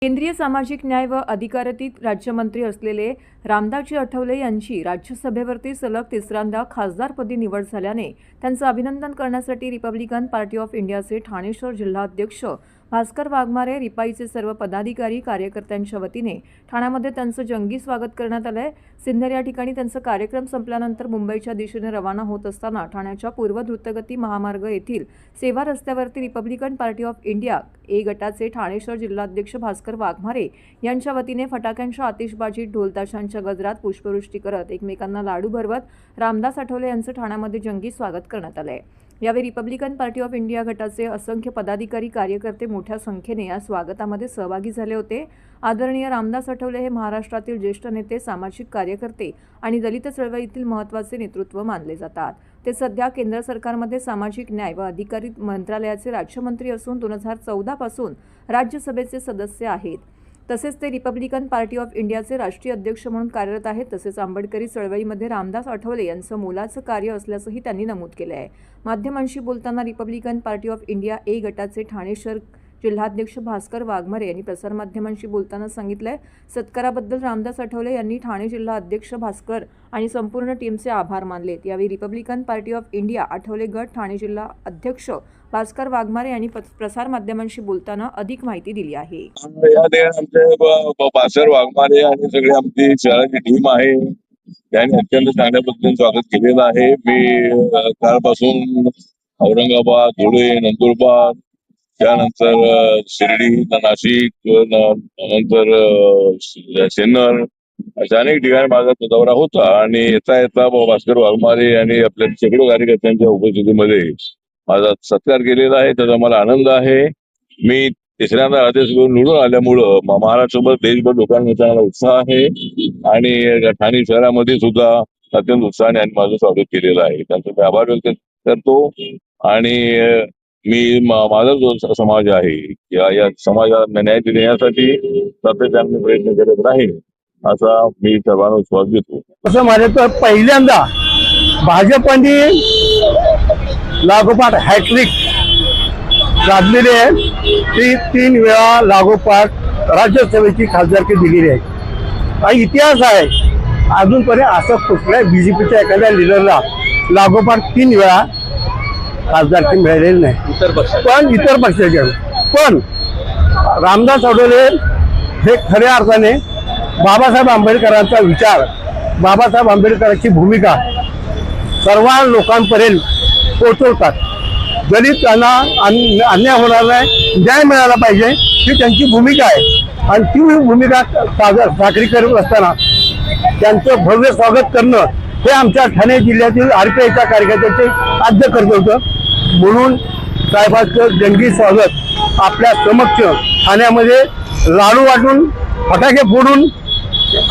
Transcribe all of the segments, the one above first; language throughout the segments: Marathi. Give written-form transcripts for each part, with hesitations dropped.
केंद्रीय सामाजिक न्याय व अधिकारिता राज्यमंत्री असलेले रामदासजी आठवले यांची राज्यसभेवरती सलग तिसऱ्यांदा खासदारपदी निवड झाल्याने त्यांचे अभिनंदन करण्यासाठी रिपब्लिकन पार्टी ऑफ इंडियाचे ठाणे शहर जिल्हाध्यक्ष भास्कर वाघमारे, रिपाईचे सर्व पदाधिकारी कार्यकर्त्यांच्या वतीने ठाण्यामध्ये त्यांचे जंगी स्वागत करण्यात आले। सिन्नर या ठिकाणी त्यांचा कार्यक्रम संपल्यानंतर मुंबईच्या दिशेने रवाना होत असताना ठाण्याच्या पूर्व द्रुतगती महामार्ग येथील सेवा रस्त्यावरती रिपब्लिकन पार्टी ऑफ इंडिया ए गटाचे ठाणे शहर जिल्हाध्यक्ष भास्कर वाघमारे यांच्या वतीने फटाक्यांच्या आतिषबाजीत, ढोलताशांच्या गजरात पुष्पवृष्टी करत एकमेकांना लाडू भरवत रामदास आठवले यांचे ठाण्यामध्ये जंगी स्वागत करण्यात आले। यावेळी रिपब्लिकन पार्टी ऑफ इंडिया गटाचे असंख्य पदाधिकारी कार्यकर्ते मोठ्या संख्येने या स्वागतामध्ये सहभागी झाले होते। आदरणीय रामदास आठवले हे महाराष्ट्रातील ज्येष्ठ नेते, सामाजिक कार्यकर्ते आणि दलित चळवळीतील महत्त्वाचे नेतृत्व मानले जातात। ते सध्या केंद्र सरकारमध्ये सामाजिक न्याय व अधिकारिता मंत्रालयाचे राज्यमंत्री असून 2014 पासून राज्यसभेचे सदस्य आहेत। तसेच ते रिपब्लिकन पार्टी ऑफ इंडियाचे राष्ट्रीय अध्यक्ष म्हणून कार्यरत आहेत। तसेच आंबेडकरी चळवळीमध्ये रामदास आठवले यांचं मोलाचं कार्य असल्याचंही त्यांनी नमूद केलं आहे। माध्यमांशी बोलताना रिपब्लिकन पार्टी ऑफ इंडिया ए गटाचे ठाणे शहर जिल्हाध्यक्ष भास्कर वाघमारे यांनी प्रसारमाध्यमांशी बोलताना सांगितलंय, सत्काराबद्दल रामदास आठवले यांनी ठाणे जिल्हा अध्यक्ष भास्कर आणि संपूर्ण टीमचे आभार मानलेत। यावेळी Republican party of India Athawale गट ठाणे जिल्हा अध्यक्ष भास्कर वाघमारे यांनी प्रसारमाध्यमांशी बोलताना अधिक माहिती दिली आहे। भास्कर वाघमारे आणि सगळी आमची शहराची टीम आहे, त्यांनी अत्यंत चांगल्या पद्धतीने स्वागत केलेलं आहे। मी कालपासून औरंगाबाद, धुळे, नंदुरबार, त्यानंतर शिर्डी, नाशिक, नंतर सिन्नर अशा अनेक ठिकाणी माझा दौरा होता आणि येता येता भास्कर वाघमारे आणि आपल्या शेकडो कार्यकर्त्यांच्या उपस्थितीमध्ये माझा सत्कार केलेला आहे। त्याचा मला आनंद आहे। मी तिसऱ्यांदा राज्यसभेवर निवडून आल्यामुळं महाराष्ट्रभर देशभर लोकांना चांगला उत्साह आहे आणि ठाणे शहरामध्ये सुद्धा अत्यंत उत्साहाने माझं स्वागत केलेलं आहे। त्यांचा मी आभार व्यक्त करतो आणि मी माझा जो समाज आहे या समाजाला न्याय देण्यासाठी सातत्याने प्रयत्न करत राहील असा मी सर्वांना विश्वास देतो। असं माझ्या तर पहिल्यांदा भाजपने लागोपाठ हॅट्रिक गाजलेली आहे। ती 3 वेळा लागोपाठ राज्यसभेची खासदारकी दिलेली आहे। हा इतिहास आहे। अजूनपर्यंत असं कुठल्या बीजेपीच्या एखाद्या लिडरला लागोपाठ 3 वेळा खासदारकी मिळालेली नाही, इतर पक्षाच्या। पण रामदास आठवले हे खऱ्या अर्थाने बाबासाहेब आंबेडकरांचा विचार, बाबासाहेब आंबेडकरांची भूमिका सर्व लोकांपर्यंत पोहोचवतात। दलितांना अन्याय होणार नाही, न्याय मिळाला पाहिजे ही त्यांची भूमिका आहे आणि ती भूमिका साकारी करत असताना त्यांचं भव्य स्वागत करणं हे आमच्या ठाणे जिल्ह्यातील आरपीआयच्या कार्यकर्त्यांचे आद्य कर्तव्य होतं। म्हणून साहेबांचं जंगी स्वागत आपल्या समक्ष ठाण्यामध्ये लाडू वाटून, फटाके फोडून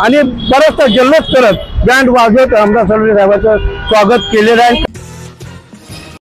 आणि बराचसा जल्लोष करत, बँड वाजवत रामदास आठवले साहेबांचं स्वागत केलेलं आहे।